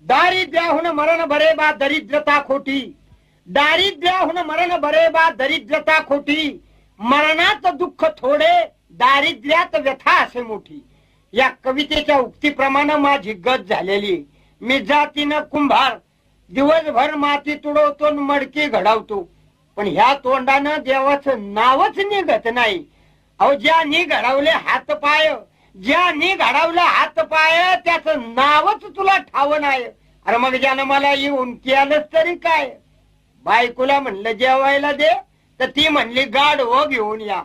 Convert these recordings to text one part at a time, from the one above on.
दारिद्र्याहून मरण बरे बा दरिद्रता खोटी, दारिद्र्याहून मरण बरे बा दरिद्रता खोटी, मरणात दुःख थोडे दारिद्र्यात व्यथा असे मोठी. या कवितेच्या उक्तीप्रमाणे माझी गत झालेली. मी जातीनं कुंभार, दिवसभर माती तुडवतो मडकी घडवतो, पण ह्या तोंडानं देवाचं नावच निघत नाही. अहो ज्यांनी घडवले हात पाय, ज्यांनी घडवलं हात पाय त्याचं नावच तुला ठाव नाही. अरे मग ज्यानं मला येऊन केलंच तरी काय. बायकोला म्हणलं जेवायला दे तर ती म्हणली गाढवं घेऊन या.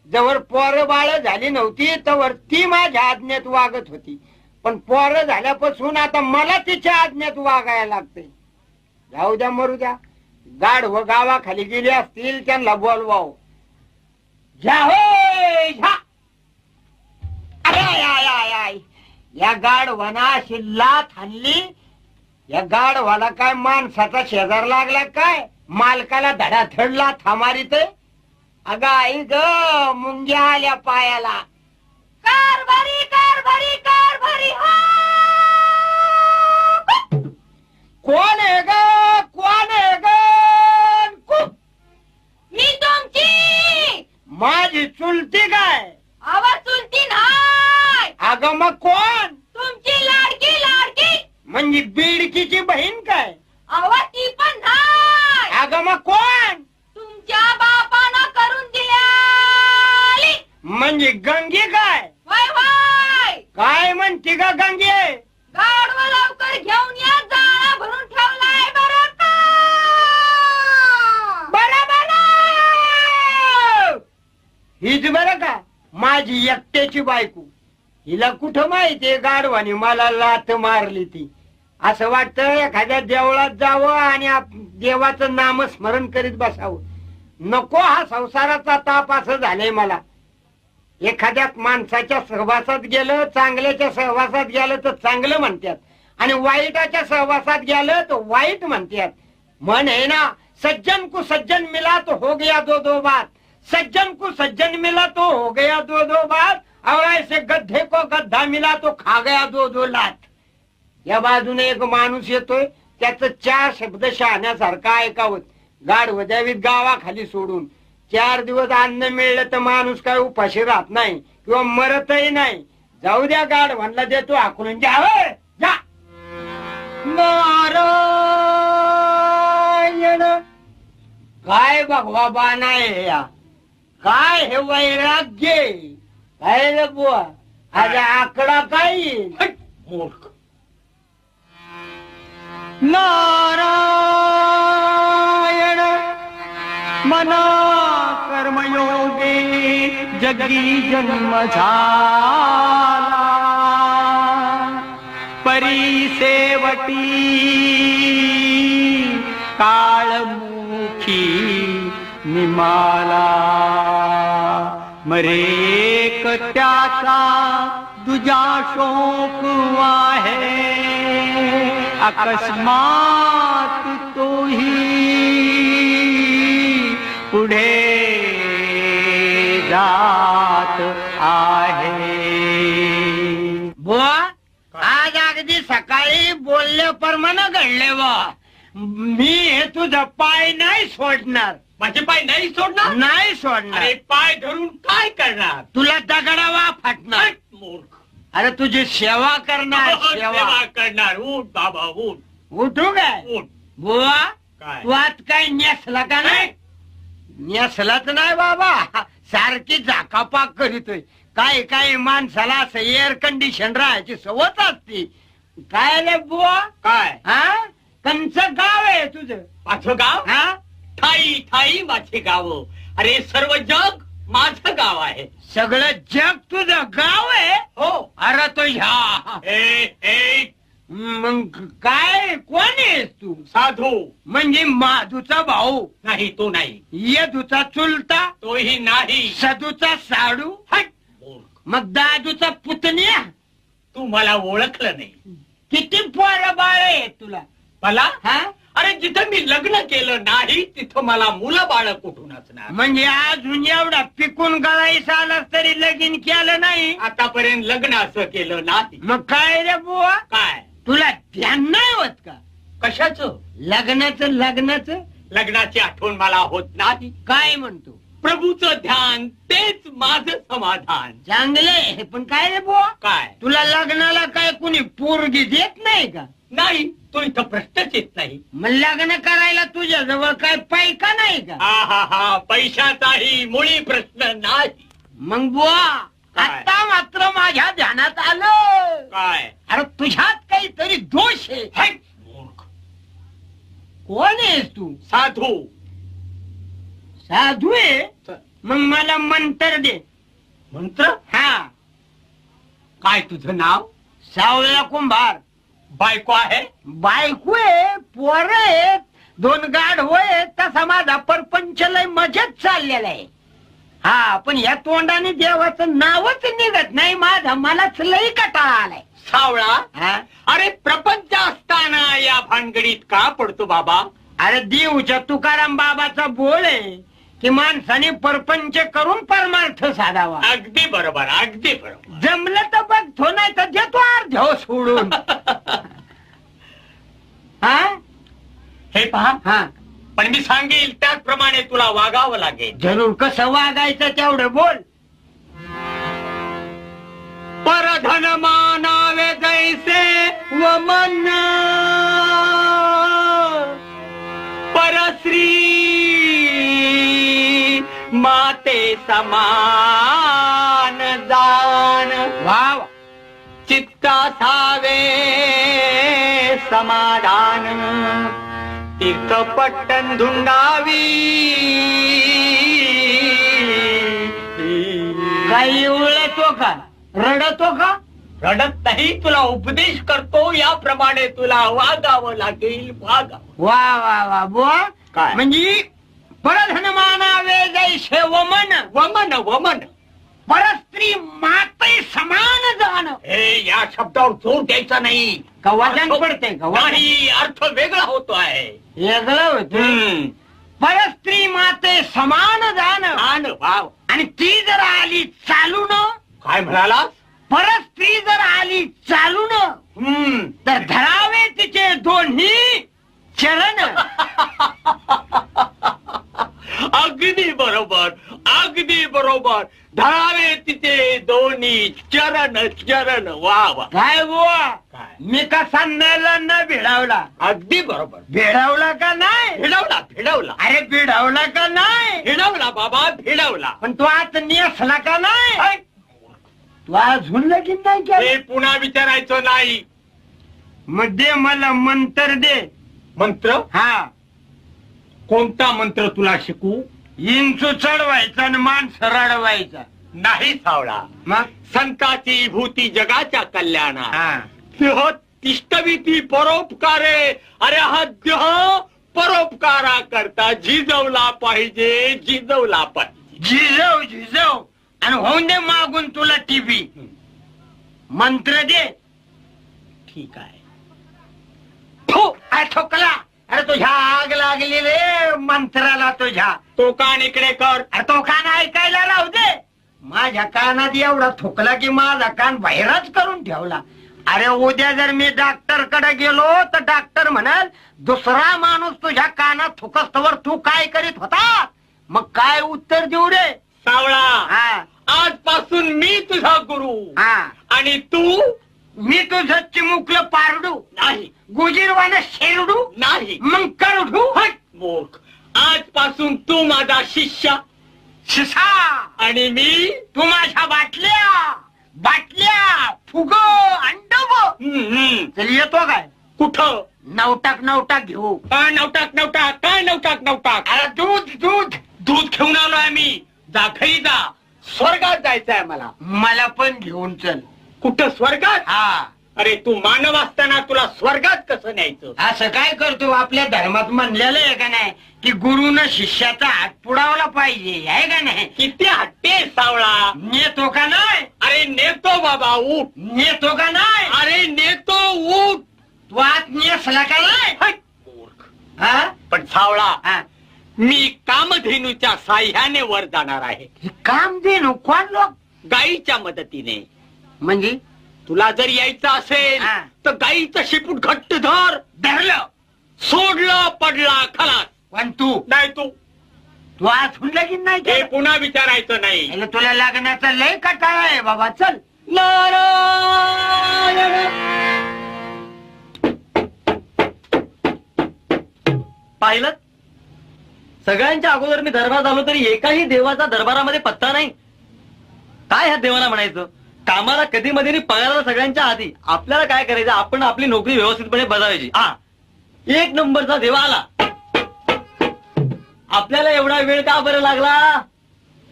जवळ पोर बाळ झाली नव्हती तवर ती माझ्या आज्ञेत वागत होती, पण पोर झाल्यापासून आता मला तिच्या आज्ञेत वागायला लागते. जाऊ द्या मरू द्या. गाढवं गावाखाली गेली असतील त्यांना बोलवाव. झा होय झा. या गाढवाना अशी लाथ हाणली. या गाढवाला काय माणसाचा शेजार लागला काय, मालकाला धडाधड लाथ मारित. अगं आई ग मुंग्या आल्या पायाला. कारभारी कारभारी कारभारी कोण आहे ग, कोण आहे ग. मी तुमची. माझी चुलती काय. आवाज चुलती नाही. अगं मग कोण. तुमची लाडकी लाडकी. म्हणजे बिडकीची बहीण काय. आवाज ती पण नाही. अगं मग कोण. तुमच्या बापानं करून दिली. म्हणजे गंगी काय. वय वय. काय म्हणते ग गंगे. गाढवं लवकर घेऊन या, जाळा भरून ठेवलाय बरं का. बरोबर हीच बरं का माझी एकट्याची बायको. हिला कुठं माहितीये गाढवाने मला लाथ मारली ती. असं वाटतं एखाद्या देवळात जावं आणि देवाचं नामस्मरण करीत बसावं. नको हा संसाराचा ताप असं झालंय मला. एखाद्या माणसाच्या सहवासात गेलं, चांगल्याच्या सहवासात गेलं तर चांगलं म्हणतात, आणि वाईटाच्या सहवासात गेलं तर वाईट म्हणतात. म्हण आहे ना, सज्जन को सज्जन मिला तो हो गया दो दो बात, सज्जन को सज्जन मिला तो हो गया दो दो बात, और ऐसे गड्ढे को गड्ढा मिला तो खा गया दो दो लात. या बाजूने एक माणूस येतोय, त्याचं 4 शब्द शहाण्यासारखं ऐकावत. गाढवं द्यावीत गावाखाली सोडून. 4 दिवस अन्न मिळलं तर माणूस काय उपाशी राहत नाही किंवा मरतही नाही. जाऊ द्या गाढवांना देतो हाकलून. जा जा. नारायण. काय भगवा बाण आहे या. काय हे वैराग्य. काय रे बुवा आज आकडा काय येईल. मूर्ख. नारायण मना कर्मयोगी जगी जन्म झाला, परिसेवटी काळमुखी निमाला. मरे त्याचा तुझा शोक आहे, अकस्मात तोही पुढे जात आहे. बुवा आज अगदी सकाळी बोलले प्रमाणे घडले बा. मी हे तुझा पाय नाही सोडणार. माझे पाय नाही सोडणार. नाही सोडणार. अरे पाय धरून काय करणार. तुला दगडावा फाटणार. मूर्ख. अरे तुझी सेवा करणार. सेवा करणार. उठ बाबा उठ. उठू काय. उठ. बुवा काय तू आज काय नेसला का नाही. नेसलाच नाही बाबा. सारखी झाकापाक करीतोय. काय काय माणसाला असं एअर कंडिशन राहायची सवत असते. काय रे बुवा. काय. हा कंचं गाव आहे तुझं. माझं गाव. हा ठाई ठाई माझे गाव. अरे सर्व जग माझं गाव आहे. सगळं जग तुझं गाव आहे. हो. अरे तो ह्या मग काय कोण आहेस तू. साधू. म्हणजे माधूचा भाऊ. नाही तो नाही. यदूचा चुलता. तोही नाही. सदूचा साडू. हट. मूर्ख. मग दादूचा पुतण्या. तू मला ओळखलं नाही. किती पोरं बाळ आहे तुला. मला. हा अरे जिथं मी लग्न केलं नाही तिथं मला मुलं बाळ कुठून असणार. म्हणजे अजून एवढा पिकून गळाईस आलास तरी लगीन केलं नाही. आतापर्यंत लग्न असं केलं नाही. मग काय रे बुवा. काय तुला ध्यान नाही होत कशाचं? लग्नाचं लग्नाची आठवण मला होत नाही. काय म्हणतो? प्रभूचं ध्यान तेच माझं समाधान. चांगलंय, पण काय रे बुवा, काय? तुला लग्नाला काय कुणी पोरगी देत नाही का? नाही, तो इथं प्रश्नच येत नाही. मग लग्न करायला तुझ्या जवळ काय पैका नाही का? हा पैशाचाही मुळी प्रश्न नाही. मग बुवा, काय? आता मात्र माझ्या ध्यानात आलं. काय? अरे तुझ्यात काहीतरी दोष आहे. है, मूर्ख. कोण आहेस तू? साधू. साधू आहे? मग मला मंत्र दे. मंत्र? हा, काय तुझं नाव? सावळा कुंभार. बायको आहे? बायको आहे, पोर आहेत, 2 गाढव आहेत. तसा माझा परपंच लय मजेत चाललेला आहे. हा, पण या तोंडाने देवाचं नावच निघत नाही माझा. मलाच लई कटाळा आलाय. सावळा, हा? अरे प्रपंच असताना या भानगडीत का पडतो बाबा? अरे देऊच्या तुकाराम बाबाचा बोल आहे की माणसाने परपंच करून परमार्थ साधावा. अगदी बरोबर, अगदी बरोबर. जमलं तर बघतो, नाही तर देतो अर्ध्या सोडून. हा हे पहा, हा, पण मी सांगेल त्याचप्रमाणे तुला वागावं लागेल. जरूर. कसं वागायचं तेवढं बोल. परधन मानावे जैसे व मन, परश्री माते समान जान. वाव, चित्ता सावे समाधान, तीर्थ पट्टन धुंडावी. काही उळतो का? रडतो का? रडत नाही, तुला उपदेश करतो. याप्रमाणे तुला वागावं लागेल. वा वा वा बुवा. काय? म्हणजे परधन मानावे जैसे वमन, वमन. परस्त्री माते समान जाण. हे या शब्दावर जोर द्यायचा नाही. का वजन पडते का? नाही, अर्थ वेगळा होतो आहे. वेगळं होत. परस्त्री माते समान जाण. वाव. आणि ती जर आली चालून, काय म्हणाला? परस्त्री जर आली चालून, तर धरावे तिचे दोन्ही चरण. अगदी बरोबर, अगदी बरोबर. धरावे तिथे दोन्ही चरण. वा. काय बुवा, काय? मी कसा नेला न भिडावला? अगदी बरोबर. भिडावला का नाही? भिडवला. अरे भिडावला का नाही? भिडवला बाबा, भिडवला. पण तू आज नेसला का नाही? तू अजून लगीन नाही हे केलं? पुन्हा विचारायचं नाही. मग दे मला मंत्र दे. मंत्र? हा, कोणता मंत्र तुला शिकू? इंचू चढवायचा आणि माणसं रडवायचा. नाही सावळा. मग संताची भूती जगाच्या कल्याणा. हा, देह तिष्ठविती परोपकारे. अरे हा देह परोपकारा करता झिजवला पाहिजे. झिजव आणि होऊन दे मागून तुला टीव्ही. मंत्र दे. ठीक आहे. ठोकला. अरे तुझ्या आग लागली रे मंत्राला तुझ्या. तो कान इकडे कर. अरे तो कान ऐकायला राहू दे. माझ्या कानात एवढा थुकला की माझा कान बाहेरच करून ठेवला. अरे उद्या जर मी डॉक्टर कडे गेलो तर डॉक्टर म्हणाल दुसरा माणूस तुझ्या कानात थुकस्तवर तू काय करीत होता? मग काय उत्तर देऊ रे? सावळा, हा आजपासून मी तुझा गुरु. हा, आणि तू? मी तुझं चिमुकलं पारडू नाही. गुजीरवानं शेरडू नाही. मग करडू. मूर्ख. आजपासून तू माझा शिष्य शिसा आणि मी तू माझ्या बाटल्या फुग अंडब. चल येतो काय? कुठं? नवटाक घेऊ. काय नवटाक? अरे दूध घेऊन आलोय मी. जा घरी जा. स्वर्गात जायचंय मला पण घेऊन चल. कुठं? स्वर्गात? हा, अरे तू मानव असताना तुला स्वर्गात कसं न्यायचं? असं काय करतो? आपल्या धर्मात म्हणलेलं आहे का नाही की गुरुनं शिष्याचा हात पुडावला पाहिजे, आहे का नाही? किती हट्टे सावळा. नेतो का नाही? अरे नेतो बाबा, उठ. नेतो का नाही? अरे नेतो, उठ. तू आत नेसला का नाही? मूर्ख. हा? पण सावळा, हा. मी कामधेनूच्या साह्याने वर जाणार आहे. हे काम दे नो कोण लोक? गाईच्या मदतीने. म्हणजे तुला जर यायचं असेल हा. तर गाईचं शिपूट घट्ट धर. धरलं सोडला पडला खलास. पण तू नाही तू आज लगीन नाही हे केलं? पुन्हा विचारायचं नाही. अरे तुला लग्नाचा लय कटाळा आहे बाबा. चल. पाहिलं, सगळ्यांच्या अगोदर मी दरबार झालो तरी एकाही देवाचा दरबारामध्ये पत्ता नाही. काय ह्या देवाला म्हणायचं? कामाला कधी मध्ये नाही, पगाराला सगळ्यांच्या आधी. आपल्याला काय करायचं? आपण आपली नोकरी व्यवस्थितपणे बजावायची. एक नंबरचा देवा आला. आपल्याला एवढा वेळ का बरं लागला?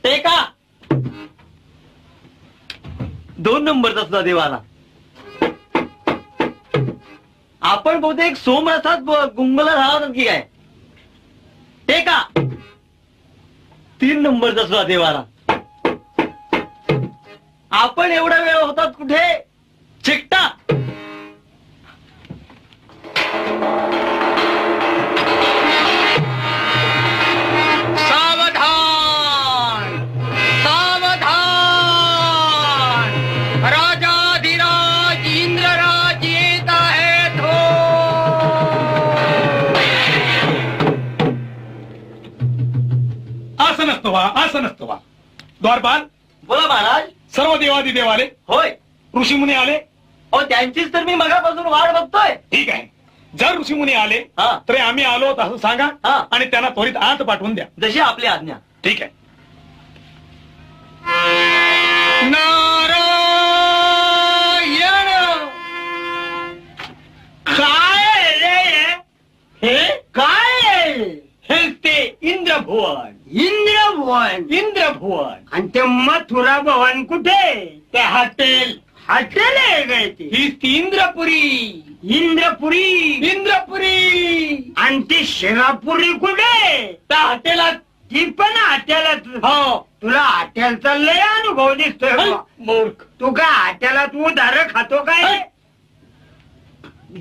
ते का 2 नंबरचा सुद्धा देव आला. आपण बहुतेक सोमरसात गुंगला झाला होता की काय? ते का 3 नंबरचा सुद्धा देव आला. आपण एवढा वेळ होतात कुठे? चिकटा. सावधान सावधान, राजाधिराज इंद्रराज येत आहेत हो. असं नसतं वा, असं नसतं वा. द्वारपाल, बोला महाराज. सर्व देवादी देव आले, होय. ऋषीमुनी आले. हो, त्यांचीच तर मी मगापासून वाट बघतोय. ठीक आहे, जर ऋषीमुनी आले हा. तर आम्ही आलो आहोत असं सांगा हा. आणि त्यांना त्वरित आत पाठवून द्या. जशी आपली आज्ञा. ठीक आहे. नारायण. काय रे हे काय? हे ते इंद्रभुवन. इंद्रभुवन. इंद्रभुवन आणि ते मथुरा भवन कुठे? ते हॉटेल. हॉटेल आहे काय ते? ही ती इंद्रपुरी. इंद्रपुरी. इंद्रपुरी. आणि ती शिरापुरी कुठे? त्या हॉटेलात. ती पण हॉटेलात. हो. तुला हॉटेलचा लय अनुभव दिसतोय बुवा. मूर्ख. तू काय हॉटेलात उधार खातो काय?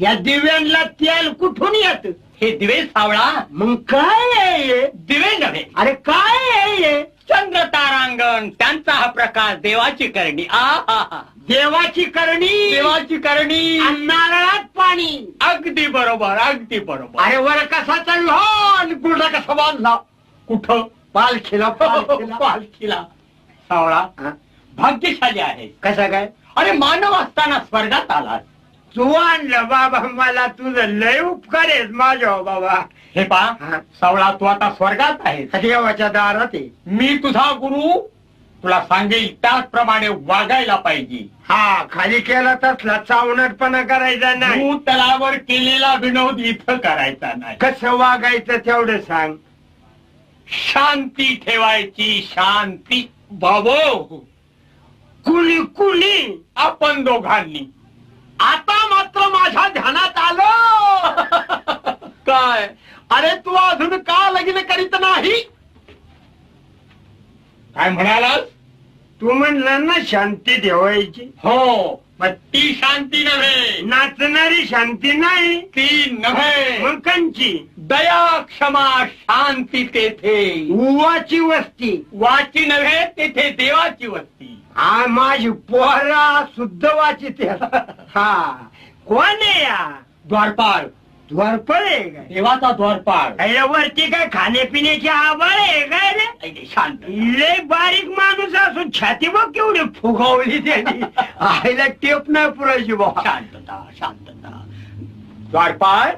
या दिव्यांना तेल कुठून येत? हे दिवे सावळा. मग काय आहे हे? दिवे नव्हे, अरे काय आहे हे? चंद्र तारांगण. त्यांचा हा प्रकाश देवाची करणी. आहा. देवाची करणी. देवाची करणी. आणि नारळात पाणी. अगदी बरोबर, अगदी बरोबर. अरे वर कसा चढला आणि गुडा कसा बांधला? कुठं? पालखीला पालखीला. पालखीला. सावळा, हा? भाग्यशाली आहे. कसा काय? अरे मानव असताना स्वर्गात आला. तू आणलं बाबा मला. तुझं लय उपकार आहेस माझ्या बाबा. हे पा हा. सावळा, तू आता स्वर्गात आहे. देवाच्या दारात आहे. मी तुझा गुरु. तुला सांगेल त्याचप्रमाणे वागायला पाहिजे. हा, खाली केला तसला चावणटपणा करायचा नाही. तू तलावर केलेला विनोद इथं करायचा नाही. कसं वागायचं तेवढं सांग. शांती ठेवायची. शांती. बाबो, कुणी कुणी आपण दोघांनी. आता मात्र माझ्या ध्यानात आलं. काय? अरे तू अजून का लग्न करीत नाही? काय म्हणालास? तू म्हणलं ना शांती ठेवायची. हो, मग ती शांती नव्हे. नाचणारी शांती नाही. ती नव्हे. मग कंची? दया क्षमा शांती तेथे. उवाची वस्ती. वाची नव्हे, तेथे देवाची वस्ती. हा, माझी पोहरा शुद्ध वाचित. हा, कोण आहे या? द्वारपाळ. द्वारपळ आहे काय? देवाचा द्वारपाळ. वरती काय खाण्यापिण्याची आबाळ आहे काय रे? अगदी शांत. लय बारीक माणूस असून छाती बघ केवढी फुगवली त्यांनी. आईला टेप नाही पुरायची बाबा. शांतता, शांतता. द्वारपाळ.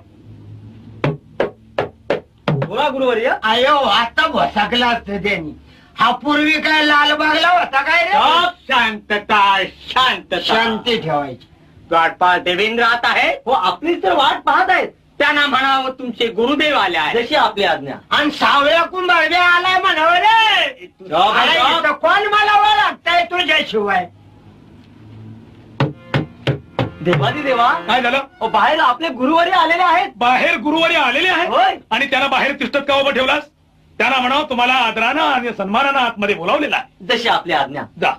बोला गुरुवर्य. आयो, आता भसाकला असत त्यांनी. हा पूर्वी काय लालबागला होता काय रे? शांतता, शांतता. शांती ठेवायची. द्वारपाळ देवेंद्र आता आहे. हो, आपलीच तर वाट पाहत आहेत. त्यांना म्हणावं तुमचे गुरुदेव आले आहेत. जशी आपली आज्ञा. आणि सावळ्या कुंभारड्या आलाय म्हणावं रे. जॉब आहे, अरे, जॉब. इथं कोण मला ओळखताय तुझ्याशिवाय? देवादी देवा. काय झालं? हो, बाहेर आपले गुरुवारी आलेले आहेत. बाहेर गुरुवारी आलेले आहेत होय. आणि त्यांना बाहेर तिष्ठत का उभं ठेवलास? त्यांना म्हणावं तुम्हाला आदरानं आणि सन्मानानं आतमध्ये बोलावलेला आहे. जशी आपली आज्ञा. जा.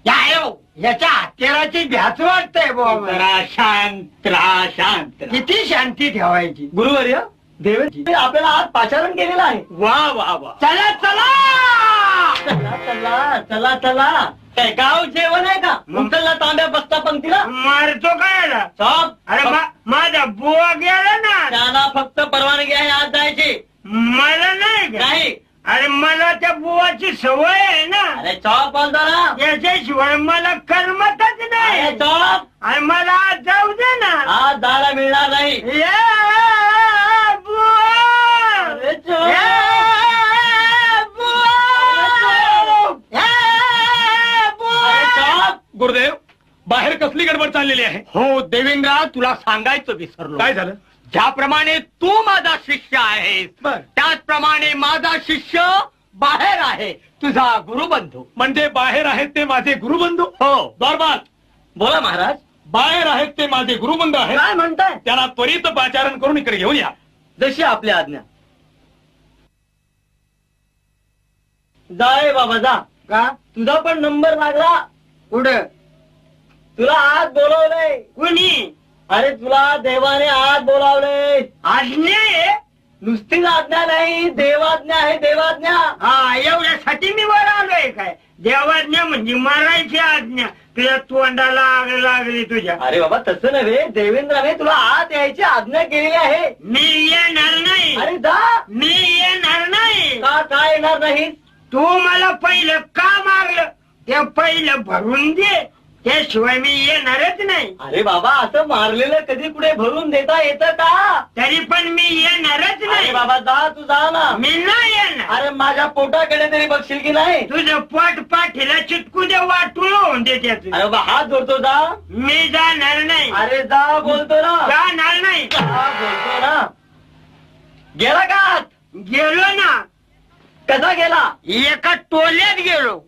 आयो, याच्या हत्याराची भ्याच वाटतंय बाबा. जरा शांत राहा, शांत राहा. किती शांती ठेवायची? गुरुवर्य, देवेंद्र आपल्याला आज पाचारण केलेलं आहे. वा वा वा. चला चला. चला चला चला चला. काय गाव जेवण आहे का? उचलला तांब्या बसता पंक्तीला. मारतो काय याला? चॉप. अरे माझं माझा बुवा गेला ना, त्याला फक्त परवानगी आहे आज जायची. मला नाही का? नाही. अरे मला त्या बुवाची सवय आहे ना, अरे चॉप बोलतो ना. त्याच्याशिवाय मला करमतच नाही. अरे चॉप. आणि मला आज जाऊ दे ना. आज जायला मिळणार नाही. ये बुवा. अरे चॉप. ये बुवा. ये बुवा. अरे चॉप. गुरुदेव, बाहेर कसली गडबड चाललेली आहे? हो देवेंद्रा, तुला सांगायचं विसरलो. काय झालं? ज्याप्रमाणे तू माझा शिष्य आहेस, बर. त्याचप्रमाणे माझा शिष्य बाहेर आहे, तुझा गुरुबंधू. म्हणजे बाहेर आहेत ते माझे गुरुबंधू? हो. दरबार, बोला महाराज. बाहेर आहेत ते माझे गुरुबंधू आहेत. काय म्हणताय? त्याला त्वरित पाचारण करून इकडे घेऊन या. जशी आपली आज्ञा. जाय बाबा जा. का? तुझा पण नंबर लागला. कुठं? तुला आज बोलावलंय. कुणी? अरे तुला देवाने आज बोलावलंय. आज्ञा आहे? नुसतीच आज्ञा नाही, देवाज्ञा आहे. देवाज्ञा. हा, एवढ्यासाठी मी वर आलोय काय? देवाज्ञा म्हणजे मारायची आज्ञा. तुझ्या तोंडाला आग लागली तुझ्या. अरे बाबा तसं नव्हे, देवेंद्राने तुला आत यायची आज्ञा केली आहे. मी येणार नाही. अरे जा. मी येणार नाही. का काय येणार नाही? तू मला पहिलं का मागलं ते पहिलं भरून दे, त्याशिवाय मी येणारच नाही. अरे बाबा असं मारलेलं कधी कुठे भरून देता येतं का? तरी पण मी येणारच अरे नाही. बाबा जा, तू जा ना. मी नाही येणार. अरे माझ्या पोटाकडे तरी बघशील की नाही? तुझं पोट पाठीला चिटकू दे, वाटून होऊन दे त्याचं. अरे बाबा हात जोडतो जा. मी जाणार नाही. अरे जा बोलतो ना. जाणार नाही. जा बोलतो ना. गेला का आत? गेलो ना. कसा गेला? एका टोल्यात गेलो.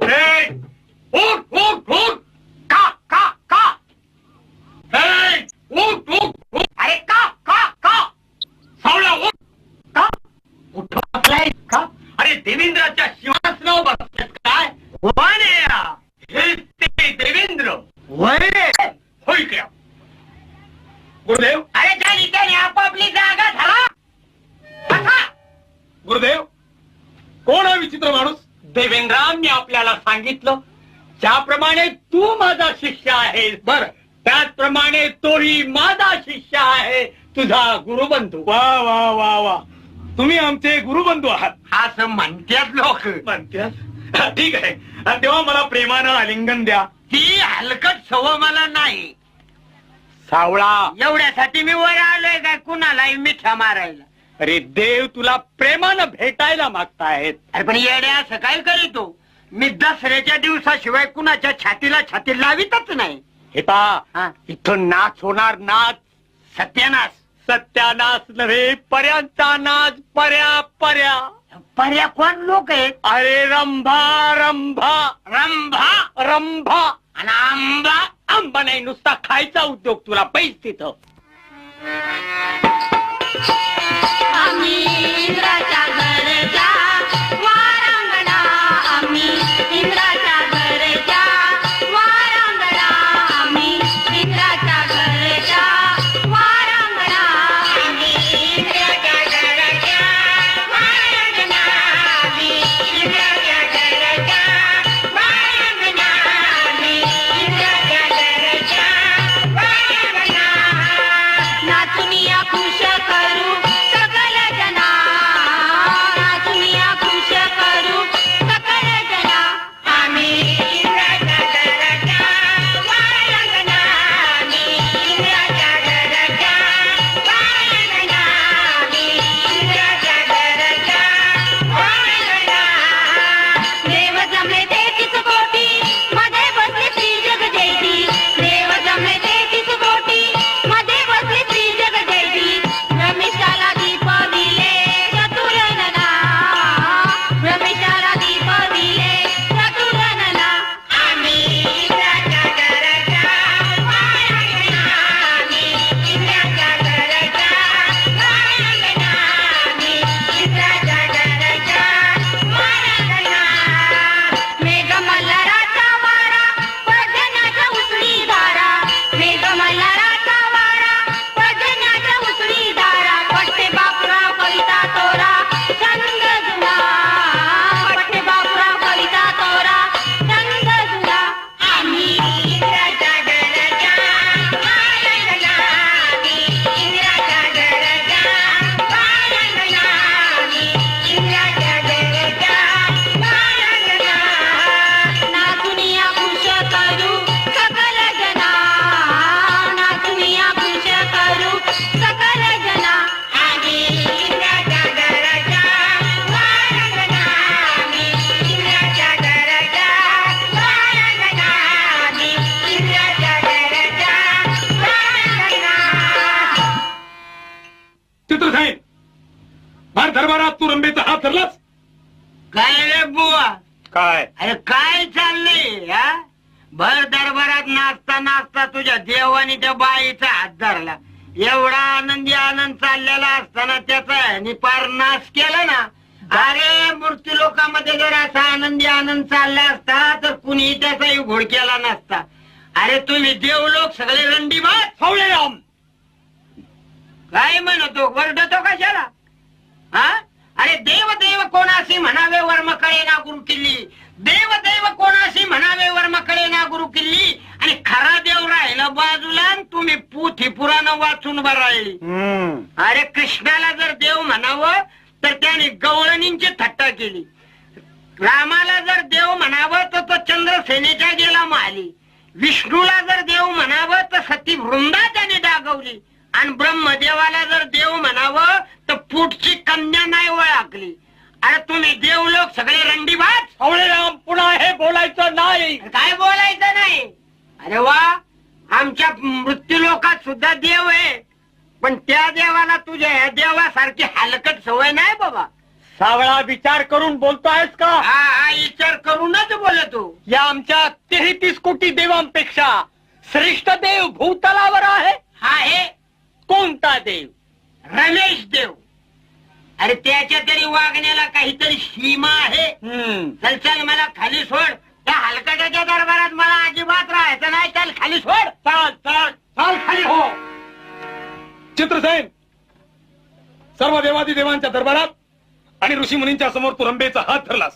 ए, उठ उठ उठ. का का का. ए, उठ उठ उठ. अरे का का का. सावळा उठ. का उठ बसलाय का? अरे देवेंद्राच्या सिंहासनावर बसलाय काय? कोण आहे या? हे ते देवेंद्र होय रे. होय क्या? गुरुदेव, अरे त्याने आपापली जागा झाला. बसा. गुरुदेव, कोण हा विचित्र माणूस? देवेंद्रांनी आपल्याला सांगितलं, ज्याप्रमाणे तू माझा शिष्य आहेस, बर. त्याचप्रमाणे तोही माझा शिष्य आहे, तुझा गुरुबंधू. वा वा वा वा, तुम्ही आमचे गुरुबंधू आहात. असं म्हणतात लोक. म्हणत्यात? ठीक आहे. तेव्हा मला प्रेमानं आलिंगन द्या. ती हलकट सवय मला नाही. सावळा, एवढ्यासाठी मी वर आलोय काय कुणालाही मिठ्या मारायला? अरे देव तुला प्रेमानं भेटायला मागतायत. अरे पण येड्या असं काय करीतो? मी दसऱ्याच्या दिवसाशिवाय कुणाच्या छातीला छाती लावितच नाही. हे पहा, हा. इथं नाच होणार, नाच. सत्यानाश. सत्यानाश नव्हे, पर्यांचा नाच. पर्या पर्या. पर्या कोण लोक आहेत? अरे रंभा रंभा रंभा रंभा. आणि आंबा. आंबा नाही, नुसता खायचा उद्योग. तुला पैस तिथं. आम्ही इंद्राच्या घरच्या वारांगणा, आम्ही इंद्राच्या घरच्या वारांगणा, आम्ही इंद्राच्या घरच्या वारांगणा, आम्ही इंद्राच्या घरच्या वारांगणा, आम्ही इंद्राच्या घरच्या वारांगणा, आम्ही इंद्राच्या घरच्या वारांगणा. नाचून या खुश करू सकल जना, काय अरे काय चाललंय हा? भर दरबारात नाचता नाचता तुझ्या देवाने त्या बाईचा हात धरला. एवढा आनंदी आनंद चाललेला असताना त्याचा निपार नाश केला ना. अरे मृत्यू लोकांमध्ये जर असा आनंदी आनंद चालला असता तर कुणीही त्याचाही घोड केला नसता. अरे तुम्ही देव लोक सगळे रंडीबाज. सावळेराम, काय म्हणतो वरडतो कशाला हा? अरे देव देव कोणाशी म्हणावे वर्मकडे ना गुरु किल्ली. देव देव कोणाशी म्हणावे वर्मकडे ना गुरु किल्ली. आणि खरा देव राहिला बाजूला आणि तुम्ही पुथी पुराण वाचून राहिली. अरे कृष्णाला जर देव म्हणावं तर त्याने गवळणींची थट्टा केली. रामाला जर देव म्हणावं तर तो चंद्रसेनेच्या गेला माली. विष्णूला जर देव म्हणावं तर सती वृंदा त्याने डागवली. आणि ब्रह्मदेवाला जर देव म्हणावं तर पुढची कन्या नाही ओळखली. अरे तुम्ही देव लोक सगळे रंडीबाज. सावळेराम, पुन्हा हे बोलायचं नाही. काय बोलायचं नाही. अरे वा, आमच्या मृत्यू लोकात सुद्धा देव आहे. पण त्या देवाला तुझ्या या देवासारखी हलकट सवय नाही बाबा. सावळा, विचार करून बोलतोयस का? हा विचार करूनच बोलतो. या आमच्या 33 कोटी देवांपेक्षा श्रेष्ठ देव भूतलावर आहे. हा हे कोणता देव? रमेश देव. अरे त्याच्या तरी वागण्याला काहीतरी सीमा आहे. चल चल मला खाली सोड. त्या हलकटाच्या दरबारात मला अजिबात राहायचं नाही. चल खाली सोड. चाल चाल चाल खाली हो. चित्रसेन, सर्व देवादी देवांच्या दरबारात आणि ऋषी मुनींच्या समोर तू रंभेचा हात धरलास.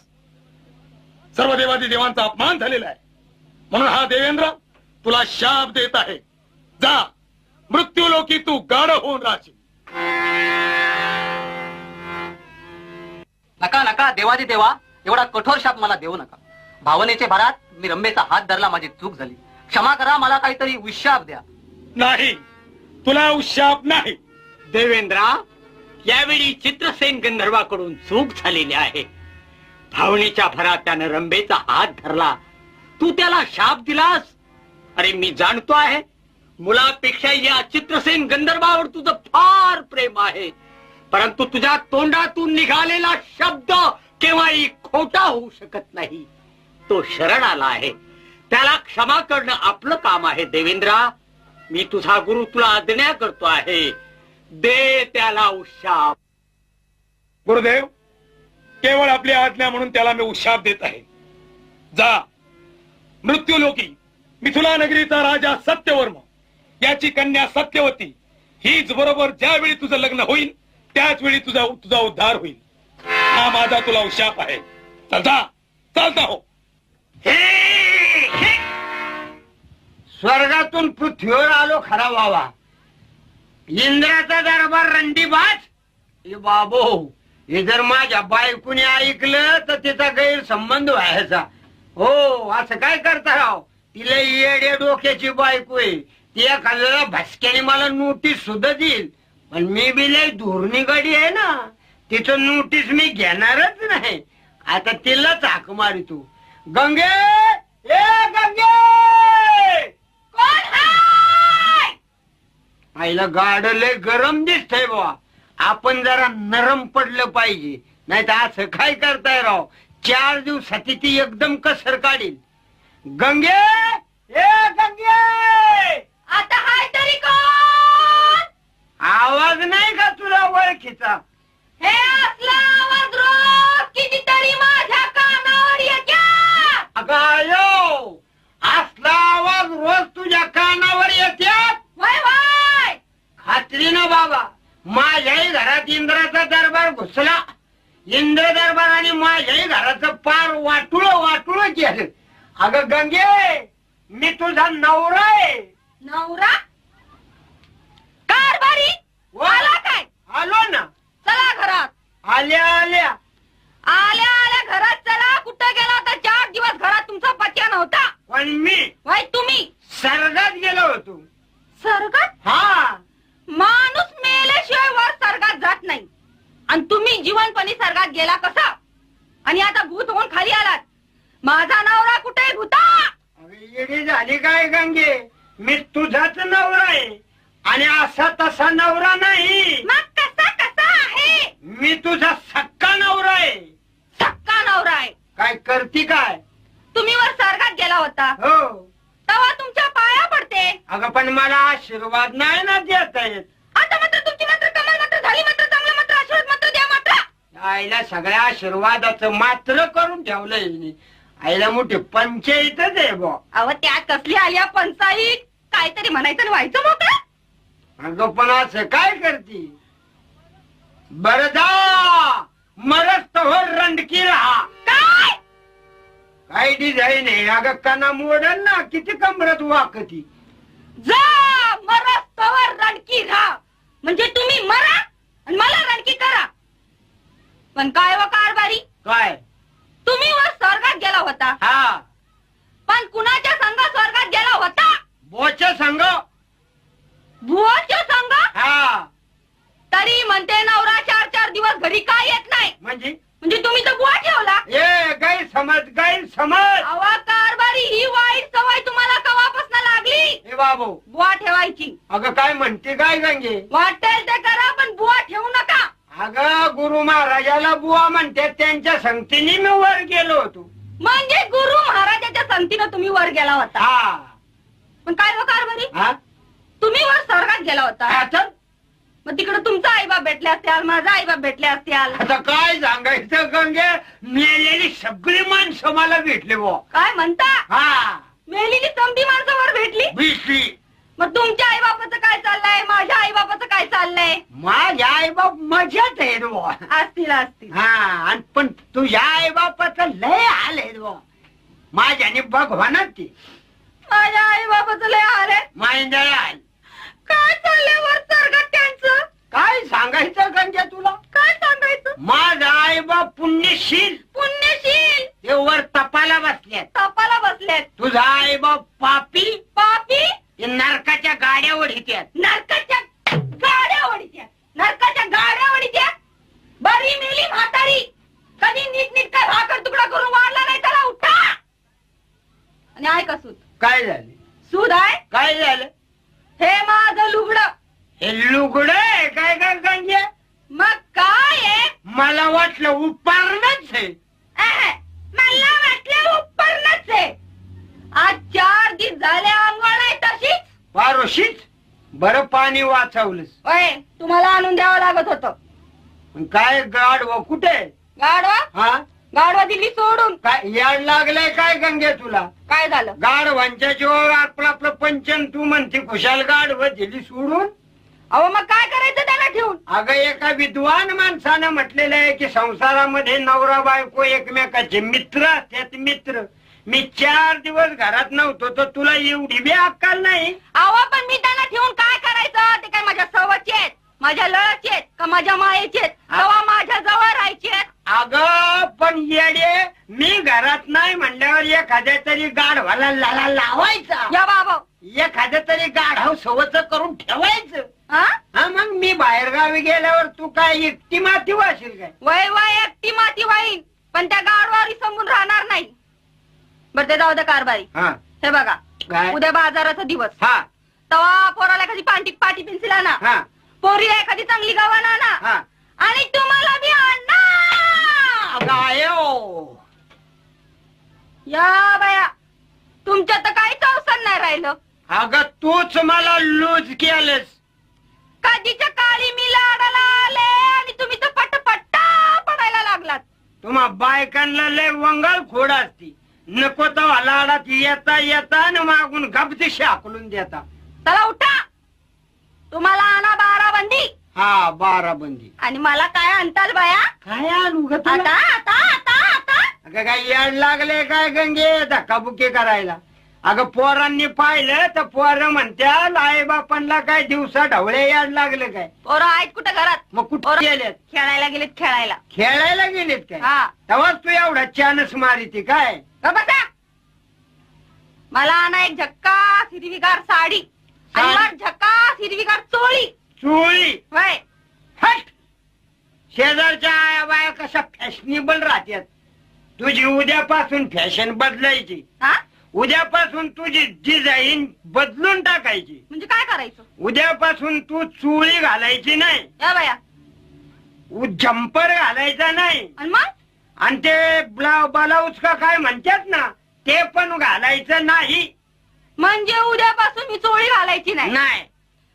सर्व देवादी देवांचा अपमान झालेला आहे. म्हणून हा देवेंद्र तुला शाप देत आहे. जा, मृत्यू लोकी तू गाढ होऊन राहशील. नका नका, देवादी देवा, एवढा कठोर शाप मला देऊ नका. भावनेचे भरात मी रंभेचा हात धरला, माझी चूक झाली. क्षमा करा, मला काहीतरी उशाप द्या. नाही, तुला उशाप नाही. देवेंद्रा, यावेळी चित्रसेन गंधर्वाकडून चूक झालेली आहे. भावनेच्या भरात त्यानं रंभेचा हात धरला, तू त्याला शाप दिलास. अरे मी जाणतो आहे, मुलापेक्षा या चित्रसेन गंधर्वावर तुझं फार प्रेम आहे. परंतु तुझ्या तोंडातून निघालेला शब्द केव्हाही खोटा होऊ शकत नाही. तो शरण आला आहे, त्याला क्षमा करणं आपलं काम आहे. देवेंद्रा, मी तुझा गुरु तुला आज्ञा करतो आहे, दे त्याला उशाप. गुरुदेव, केवळ आपली आज्ञा म्हणून त्याला मी उशाप देत आहे. जा, मृत्यू लोकी मिथिला नगरीचा राजा सत्यवर्म याची कन्या सत्यवती हीच बरोबर ज्यावेळी तुझं लग्न होईल त्याच वेळी तुझा उद्धार होईल. हा माझा तुला उशाप आहे. चल जा, चालता हो. स्वर्गातून पृथ्वीवर आलो खरा बाबा. इंद्राचा दरबार रंडीबाज. हे बाबो, हे जर माझ्या बायकोने ऐकलं तर तिचा गैरसंबंध व्हायचा. हो, असं काय करता राव. तिला येड्या डोक्याची बायको आहे. ती एखाद्याला भसक्याने मला नोटीस सुद्धा देईल. पण मी बी लय धोरणी गडी आहे ना, तिचं नोटीस मी घेणारच नाही. आता तिलाच हाक मारितो. गंगे, ए गंगे. कोण हाय? आईला गाड लय गरम दिसतंय बाबा. आपण जरा नरम पडलं पाहिजे, नाही तर असं काय करताय राव. 4 दिवसाती ती एकदम कसर काढील. गंगे, ए गंगे. आता हाय तरी कोण? आवाज नाही का तुला ओळखीचा? हे असला आवाज रोज कितीतरी माझ्या कानावर येत्यात. अगायो, असला आवाज रोज तुझ्या कानावर येतात? वय वय. खात्रीनं बाबा, माझ्याही घरात इंद्राचा दरबार घुसला. इंद्र दरबाराने माझ्याही घराचं पार वाटुळ केलं. अगं गंगे, मी तुझा नवरा आहे. नवरा? कारभारी आला काय? आलो ना. चला घरात. आल्या आल्या आल्या घरात चला. कुठं गेला होता? 4 दिवस घरात तुमचा पत्या नव्हता. पण मी वय तुम्ही स्वर्गात गेलो होतो. स्वर्गात? हा, माणूस मेल्याशिवाय वर स्वर्गात जात नाही. आणि तुम्ही जिवंतपणी स्वर्गात गेला कसा? आणि आता भूत होऊन खाली आलात. माझा नवरा कुठे भूता? येडी झाली काय गंगे? मी तुझाच नवरा आहे आणि असा तसा नवरा नाही. मग कसा आहे? मी तुझा सक्का नवरा आहे. सक्का नवरा आहे. काय करती काय? तुम्ही वर स्वर्गात गेला होता हो. तेव्हा तुमच्या पाया पडते. अगं पण मला आशीर्वाद नाही ना देता येत. आता मात्र तुमची मात्र कमाल मात्र झाली मात्र चांगलं मात्र आशीर्वाद मात्र द्या मात्र. आईला सगळ्या आशीर्वादाचं मात्र करून ठेवलंय हिने. आईला मोठी पंचायतच आहे बुवा. अव त्यात कसली आली हा पंचायत? काहीतरी म्हणायचं आणि व्हायचं मोकळं. अगं पण असं काय करती? बरं जा मरस्तवर रंडकी राहा. काय काय डिझाईन आहे अगं, कना मोडल ना किती कमरत वाकती. जा मरस्तवर रणकी राहा म्हणजे तुम्ही मरा आणि मला रणकी करा. पण काय व कारभारी, काय? तुम्ही वर स्वर्गात गेला होता हा पण कुणाच्या संघ स्वर्गात गेला होता? बोच्या संग. बुवाच्या संघ. हा तरी म्हणते नवरा 4-4 दिवस घरी काय येत नाही. म्हणजे तुम्ही तर बुवा ठेवला. ए गैरसमज. अवा कारभारी, ही वाईट सवय तुम्हाला कवापासून लागली? हे बाबू बुवा ठेवायची. अगं काय म्हणते काय गंगे? वाटेल ते करा पण बुवा ठेवू नका. अगं गुरु महाराजाला बुवा म्हणते, त्यांच्या संगतीने मी वर गेलो होतो. म्हणजे गुरु महाराजाच्या संगतीनं तुम्ही वर गेला होता. हा पण काय व कारभारी, हा तुम्ही वर स्वर्गात गेला होता. आता मग तिकडे तुमचा आईबाप भेटले असत्याल, माझा आईबाप भेटले असत्याल. आता काय सांगायचं गंगे, मेलेली सगळी माणसं मला भेटले बुवा. काय म्हणता? हा मेलेली समधी माणसं वर भेटली. भेटली. मग तुमच्या आईबापाचं काय चाललंय, माझ्या आईबापाचं काय चाललंय? माझ्या आई बाप मजाच आहे बुवा. असतील असतील. हा आणि पण तुझ्या आई बापाचं लय हाल आहे बुवा. माझ्याने भगवानात ते माझ्या आईबापाचं लय हाल आहे. माहिंदळ हाल. काय चाललंय वर स्वर्गात त्यांचं? काय सांगायचं गंगे तुला? काय सांगायचं? माझा आई बाप पुण्यशील, पुण्यशील. ते वर तपाला बसल्यात. तपाला बसलेत. तुझा आई बाप पापी, पापी. ते नरकाच्या गाड्या ओढीत्यात. नरकाच्या गाड्या ओढीत्या. नरकाच्या गाड्या ओढीत्या. बरी मेली म्हातारी, कधी नीट काय भाकर तुकडा करून वाढला नाही त्याला उठा. आणि ऐका सूद. काय झालं? सूद आहे. काय झालं? हे माझं लुगडं. हे लुगड आहे काय का गंगे? मग काय आहे? मला वाटलं उपारणच आहे. मला वाटलं उपरणच आहे. आज 4 दिवस झाले अंघोळ आहे तशीच. पारोशीच बरं पाणी वाचवलंस. होय, तुम्हाला आणून द्यावं लागत होतं. पण काय गाडव कुठे? गाडवा. हा गाडवा दिली सोडून. काय याड लागलंय काय गंगे तुला? काय झालं? गाढवांच्या जीवावर आपलं पंचन तू म्हणते खुशाल गाढव दिली सोडून. अहो मग काय करायचं त्याला ठेवून? अगं एका विद्वान माणसानं म्हटलेलं आहे की संसारामध्ये नवरा बायको एकमेकाचे मित्र असतात. मित्र. मी 4 दिवस घरात नव्हतो तर तुला एवढी बी अक्कल नाही. अहो पण मी त्यांना ठेवून काय करायचं? ते काय माझ्या सवचे आहेत, माझ्या लळचे आहेत का माझ्या मायेचे आहेत? तेव्हा माझ्या जवळ राहायचे आहेत. अगं पण येडे, मी घरात नाही म्हणल्यावर एखाद्या तरी गाढवाला लाला लावायचा. या बाबा. एखाद्या तरी गाढव सवच करून ठेवायचं. हा? हा मग मी बाहेर गावी गेल्यावर तू काय एकटी माती वाशील काय? वय वय एकटी माती वाईन पण त्या गाडवारी समजून राहणार नाही. बरं ते जाऊ दे कारभारी. हा हे बघा, काय? उद्या बाजाराचा दिवस. हा तेव्हा पोराला एखादी पाटी पेन्सिल आणा, हा पोरीला एखादी चांगली गव्हाण आणा हा आणि तुम्हाला बी आणा. गायो. या बाया, तुमच्या तर काहीच अवसर नाही राहिलं. अगं तूच मला लूज केलंस. कधीच्या काळी मी लाडाला आले आणि तुम्ही तर पटपट्टा पडायला लागलात. तुम्हा बायकांना लय वंगाळ खोड असती. नको तर लाडात येता येता न मागून गपदिशी हाकलून देता. चला उठा, तुम्हाला आणा 12 बंदी. हा 12 बंदी. आणि मला काय आणताल बाया? काय आणू ग तुला? आता आता आता आता अगं काय याड लागले काय गंगे धक्काबुक्की करायला? अगं पोरांनी पाहिलं तर पोरं म्हणत्या आई बापांना काय दिवसा ढवळे याड लागले काय? पोरं आहेत कुठं घरात? मग कुठं गेलेत? खेळायला गेलेत. खेळायला. खेळायला गेलेत काय? हा. तेव्हाच तू एवढा चानस मारिती काय? बघा, मला आणा एक झक्कास हिरवीगार साडी आणि साडी? वर झक्कास हिरवीगार चोळी. चोळी. वय हट. शेजारच्या आया बाया कशा फॅशनेबल राहतात. तुझी उद्यापासून फॅशन बदलायची. हा? उद्यापासून तुझी डिझाईन बदलून टाकायची. म्हणजे काय करायचं? उद्यापासून तू चोळी घालायची नाही, या बाया. जम्पर घालायचा नाही. आणि मग आणि ते ब्लाऊज का काय म्हणतात ना ते पण घालायचं नाही. म्हणजे उद्यापासून मी चोळी घालायची नाही, नाही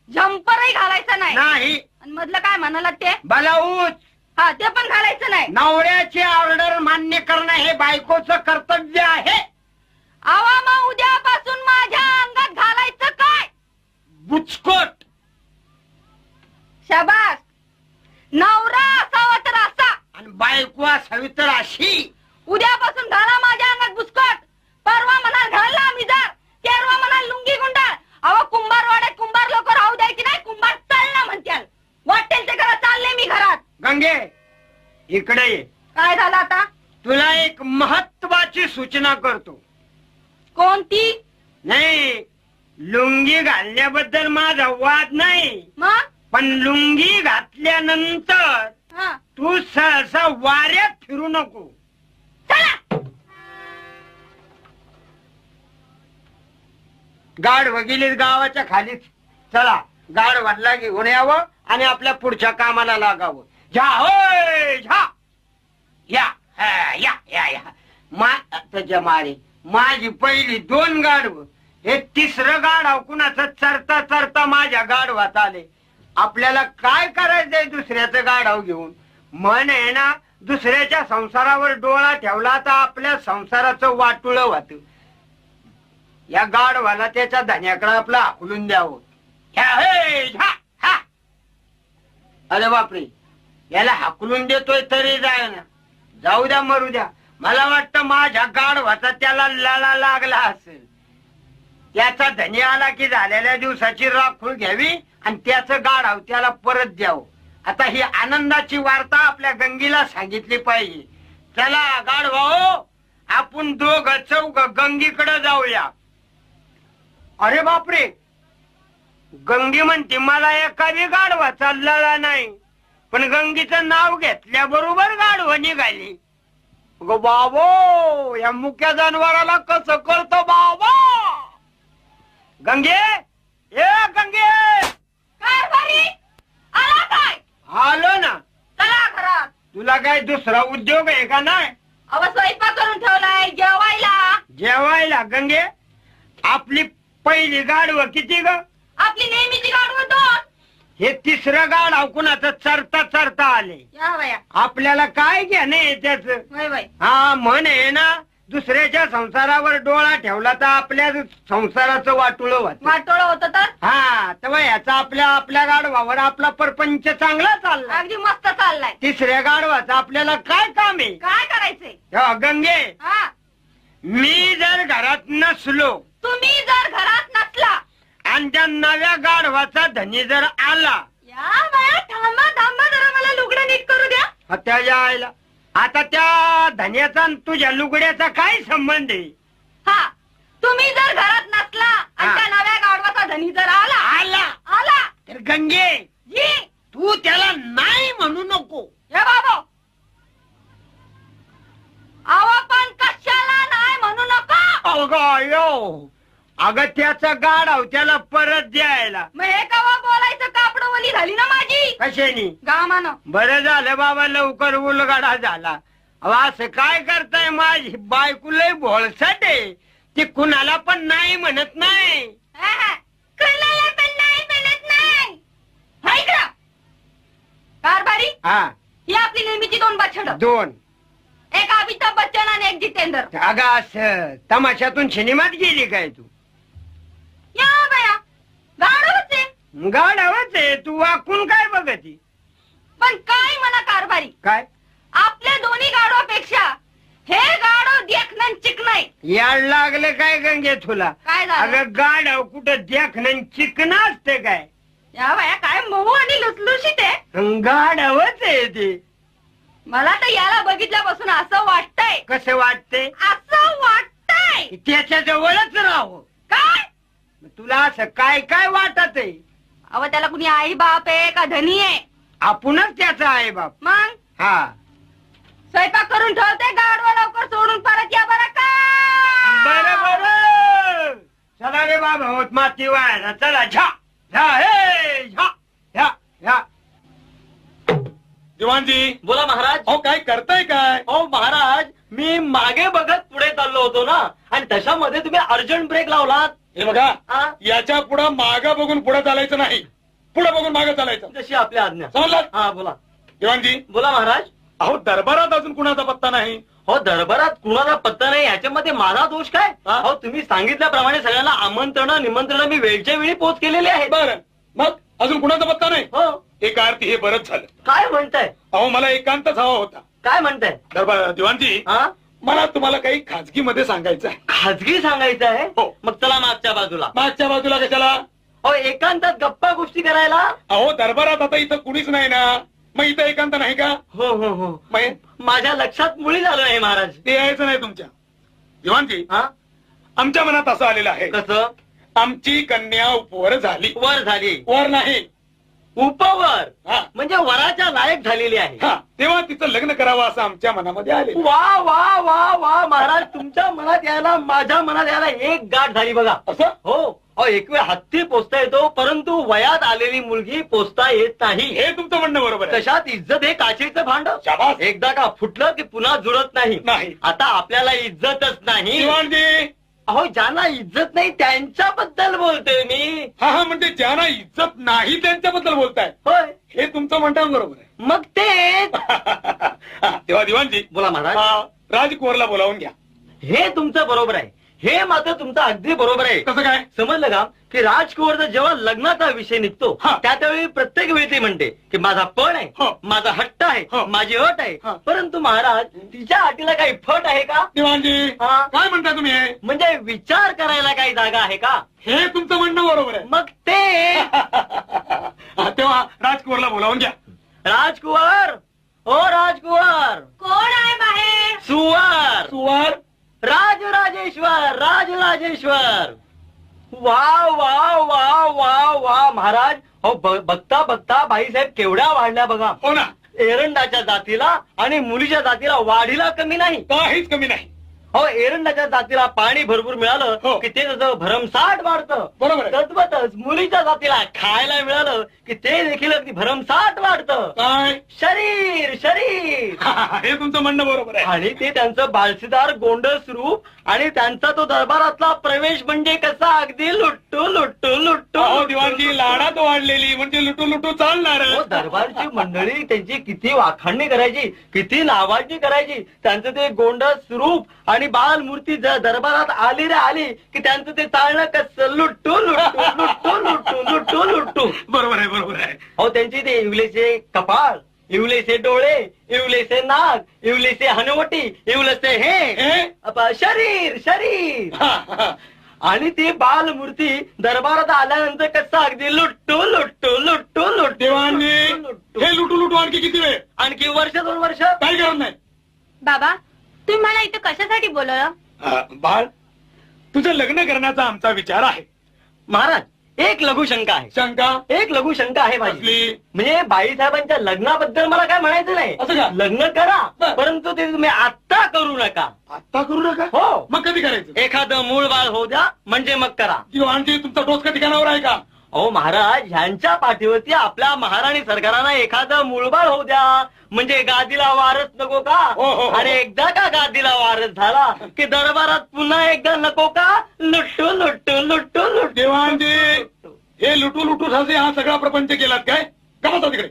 झंपरही घालायचं नाही, नाही. आणि मधलं काय म्हणाला ते? ब्लाऊज हा, ते पण घालायचं नाही. नवऱ्याची ऑर्डर मान्य करणं हे बायकोचं कर्तव्य आहे. आवा मग उद्यापासून माझ्या अंगात घालायचं काय? बुचकोट. शाबास. नवरा असावा तर असा, आणि बायको असावी तर अशी. उद्यापासून घाला माझ्या अंगात बुसकट. परवा म्हणाल घालला आम्हीदार, तेरवा म्हणाल लुंगी गुंडाळ. अहो कुंभारवाड्यात कुंभार लोक राहू द्यायची नाही, कुंभार चालला म्हणत्याल. वाटेल ते घरात चालले मी घरात. गंगे इकडे ये. काय झालं आता? तुला एक महत्वाची सूचना करतो. कोणती? नाही, लुंगी घालण्याबद्दल माझा वाद नाही, मग पण लुंगी घातल्यानंतर हा, तू सहसा वाऱ्यात फिरू नको. चला. गाड वगिलीत गावाच्या खालीच. चला गाड वाटला घेऊन यावं आणि आपल्या पुढच्या कामाला लागावं. झा होय झा. या हा, या या या. त्याच्या मारे माझी पहिली 2 गाढव, हे 3रं गाढव कुणाचं चरता चरता माझ्या गाढवात आले. आपल्याला काय करायचंय दुसऱ्याचं गाढव घेऊन? मन आहे ना, दुसऱ्याच्या संसारावर डोळा ठेवला तर आपल्या संसाराचं वाटुळं होत. या गाढवाला त्याच्या धन्याकडे आपलं हाकलून द्यावं. अरे बापरे, याला हाकलून देतोय तरी जाय ना. जाऊ द्या, मरू द्या. मला वाटतं माझ्या गाढवाचा त्याला लळा लागला असेल. त्याचा धनी आला की झालेल्या दिवसाची राखूळ घ्यावी आणि त्याचं गाढव त्याला परत द्यावं. आता ही आनंदाची वार्ता आपल्या गंगीला सांगितली पाहिजे. चला गाढवा हो, आपण 2-4 गंगीकडे जाऊया. अरे बापरे, गंगी म्हणते मला एखादी गाढवा चालला नाही, पण गंगीचं नाव घेतल्याबरोबर गाढवा निघाली. गो बाबो, या मुक्या जनावराला कसं कळतं बाबा. गंगे, ए गंगे. काय बरी? आला काय? आलो ना. चला घरात. तुला काय दुसरा उद्योग आहे का नाही? अव स्वयंपाक करून ठेवलाय जेवायला. जेवायला? गंगे, आपली पहिली गाढव किती ग? आपली नेहमीची गाडवं 2. हे 3रं गाढव कुणाचं चरता चरता आले. या वया. आपल्याला काय घेणं आहे त्याच? वय वय. हा, म्हण आहे ना, दुसऱ्याच्या संसारावर डोळा ठेवला तर आपल्या संसाराचं वाटुळं होत. वाटोळं होतं तर? हा, तेव्हा याचा आपल्या गाढवावर आपला परपंच चांगला चालला. अगदी मस्त चाललाय. 3ऱ्या गाढवाचं आपल्याला काय काम आहे? काय करायचंय? तेव्हा गंगे, हा, मी जर घरात नसलो तुम्ही जर घरात नसला आणि त्या नव्या गाढवाचा धनी जर आला, या वया थांबा थांबा जरा, मला लुगडं नीट करू द्या. त्याच्या आईला. आता त्या धन्याचा आणि तुझ्या लुगड्याचा काय संबंध आहे? हा, तुम्ही जर घरात नसला आणि हा. त्या नव्या गाडवाचा धनी जर आला आला आला तर गंगे, जी, तू त्याला नाही म्हणू नको. हे बाबा, आवा पण कशाला नाही म्हणू नका. अगं त्याचा गाढव त्याला परत द्यायला. मग हे कवा बोलायचं? कापडवली झाली ना माझी कशानी? गामानं. बरं झालं बाबा, लवकर उलगडा झाला. अहो, असं काय करताय? माझी बायको लय भोळसट आहे, ती कुणाला पण नाही म्हणत नाही. कुणाला पण नाही म्हणत नाही. हाय का कारभारी? हा, ही आपली नेहमीची 2 बछड. 2. एक अमिताभ बच्चन आणि एक जितेंद्र. अगं असं तमाशातून सिनेमात गेली काय तू? या बया, गाढवच आहे. गाढवच आहे. तू वाकून काय बघती? पण काय म्हणा कारभारी, काय आपल्या दोन्ही गाढवापेक्षा हे गाढव देखणं चिकनाय. याड लागलं काय गंगे तुला? काय झालं? अगं गाढव कुठं देखणं चिकन असते काय? या बया, काय मऊ आणि लुसलुशीत आहे. गाढवच आहे ते. मला तर याला बघितल्यापासून असं वाटतंय. कसं वाटते? असं वाटतंय त्याच्या जवळच राहावं. काय? तुला असं काय काय वाटत आहे? अव त्याला कुणी आई बाप आहे का धनी आहे? आपणच त्याचा आहे बाप. मग हा, स्वयंपाक करून ठेवते, गाडवा लवकर सोडून परत या बरं का. बरं बरं. चला रे बाबा, होत माती व्हायला. चला, झा झा हे झा झा झा. दिवाणजी बोला महाराज. अहो काय करताय काय? हो महाराज, मी मागे बघत पुढे चाललो होतो ना, आणि तशामध्ये तुम्ही अर्जंट ब्रेक लावलात. हे बघा, हा? याच्या पुढे मागं बघून पुढे चालायचं नाही, पुढे बघून मागं चालायचं. जशी आपली आज्ञा. समजलं? हा बोला. दिवाणजी बोला महाराज. अहो दरबारात अजून कुणाचा पत्ता नाही. हो दरबारात कुणाला पत्ता नाही, याच्यामध्ये माझा दोष काय? हा? हो तुम्ही सांगितल्याप्रमाणे सगळ्यांना आमंत्रण निमंत्रण मी वेळच्या वेळी पोच केलेले आहेत. बरं, मग अजून कुणाचा पत्ता नाही? हो. एका अर्थी हे बरंच झालं. काय म्हणताय? अहो मला एकांतच हवा होता. काय म्हणताय? दरबार दिवाणजी, हा? मला तुम्हाला काही खाजगी मध्ये सांगायचं आहे. खाजगी सांगायचं आहे? हो. मग चला मागच्या बाजूला. मागच्या बाजूला कशाला? हो एकांतात गप्पा गोष्टी करायला. अहो दरबारात आता इथं कुणीच नाही ना, मग इथं एकांत नाही का? हो हो हो. मग माझ्या लक्षात मुळी झालं आहे महाराज. ते यायचं नाही तुमच्या. दिवाणजी, हा? आमच्या मनात असं आलेलं आहे, कसं? आमची कन्या उपवर झाली. वर झाली. वर नाही, उपवर. हा म्हणजे वराच्या लायक झालेली आहे. हा, तेव्हा तिचं लग्न करावं असं आमच्या मनामध्ये आले. वा वा वा वा महाराज, तुमच्या मनात यायला माझ्या मनात यायला एक गाठ झाली बघा. असं? हो. अहो एक वेळ हत्ती पोचता येतो, परंतु वयात आलेली मुलगी पोचता येत नाही. हे तुमचं म्हणणं बरोबर आहे. तशात इज्जत हे काचेचं भांड. शाबास. एकदा का फुटलं की पुन्हा जुळत नाही. नाही. आता आपल्याला इज्जतच नाही. दिवाणजी, अहो ज्यांना इज्जत नाही त्यांच्याबद्दल बोलतोय मी. हा हा, म्हणजे ज्यांना इज्जत नाही त्यांच्याबद्दल बोलताय. होय. हे तुमचं म्हणणं बरोबर आहे. मग ते हा, तेव्हा दिवाणजी, बोला महाराज. राजकुवरला बोलावून घ्या. हे तुमचं बरोबर आहे. हे मात्र तुमचं अगदी बरोबर आहे. कसं काय? समजलं का की राजकुवरचा जेव्हा लग्नाचा विषय निघतो हा. त्यावेळी प्रत्येक वेळी ती म्हणते की माझा पण आहे, हो. माझा हट्ट आहे, हो. माझी अट आहे. हा. परंतु महाराज तिच्या अटीला काही फट आहे का? दिवाणजी, हा. काय म्हणता तुम्ही? म्हणजे विचार करायला काही जागा आहे का? हे तुमचं म्हणणं बरोबर आहे. मग ते हा, तेव्हा राजकुवरला बोलावून घ्या. राजकुवर, ओ राजकुवर, कोण आहे बाहेर? सुवर, सुवार, राजराजेश्वर, राजराजेश्वर. वा वा वा वा वा महाराज. हो बघता बघता बाईसाहेब केवढ्या वाढल्या बघा. हो ना, एरंडाच्या जातीला आणि मुलीच्या जातीला वाढीला कमी नाही. काहीच कमी नाही. हो एरंडाच्या जातीला पाणी भरपूर मिळालं हो. की ते जसं भरमसाठ वाढतं. बरोबर आहे. तद्वतच मुलीच्या जातीला खायला मिळालं की ते देखील अगदी भरमसाठ वाढतं. काय? शरीर शरीर. हे तुमचं म्हणणं बरोबर आहे. आणि ते त्यांचं बाळशीदार गोंडस रूप आणि त्यांचा तो दरबारातला प्रवेश म्हणजे कसा अगदी लुट्टू लुट्टू लुट्टू. अहो दिवाणजी, लाडात वाढलेली म्हणजे लुटू लुटू चालणार. हो, दरबारची मंडळी त्यांची किती वाखाणणी करायची, किती नावाची करायची. त्यांचं ते गोंडस रूप आणि बालमूर्ती दरबारात आली रे आली की त्यांचं ते चालणं कसं लुट्टू लुट्टू लुट्टू लुट्टू लुट्टू लुट्टू. बरोबर आहे, बरोबर आहे. हो त्यांची ते इवलेचे कपाळ, इवलेसे डोळे, इवलेसे नाक, इवलेसे हनवटी, इवलेसे हे शरीर शरीर. हा, हा. आणि ती बालमूर्ती दरबारात आल्यानंतर कसं अगदी लुट्टू लुट्टू लुट्टू लुट्टू. दिवाणजी, हे लुटू लुटू आणखी किती वेळ? आणखी वर्ष 2 वर्ष. काही करत नाही. बाबा, तुम्ही मला इथं कशासाठी बोलवलं? बाळ, तुझं लग्न करण्याचा आमचा विचार आहे. महाराज एक लघु शंका आहे. शंका? एक लघु शंका आहे माझी. कसली? म्हणजे बाईसाहेबांच्या लग्नाबद्दल मला काय म्हणायचं नाही. असं का? लग्न करा, बरं. परंतु ते तुम्ही आत्ता करू नका. आत्ता करू नका? हो. मग कधी करायचं? एखादं मूळ बाळ होऊ द्या म्हणजे मग करा. दिवाणजी, तुमचा डोसका ठिकाणावर आहे का? अहो महाराज, ह्यांच्या पाठीवरती आपल्या महाराणी सरकारांना एखादं मूळबाळ होऊ द्या म्हणजे गादीला वारस नको का? हो, हो, हो. आणि एकदा का गादीला वारस झाला की दरबारात पुन्हा एकदा नको का? लुट्टू लुट्टू लुट्टू लुट्टू. दिवाणजी, हे लुटू लुटू सासे हा सगळा प्रपंच केलात काय? गमत तिकडे.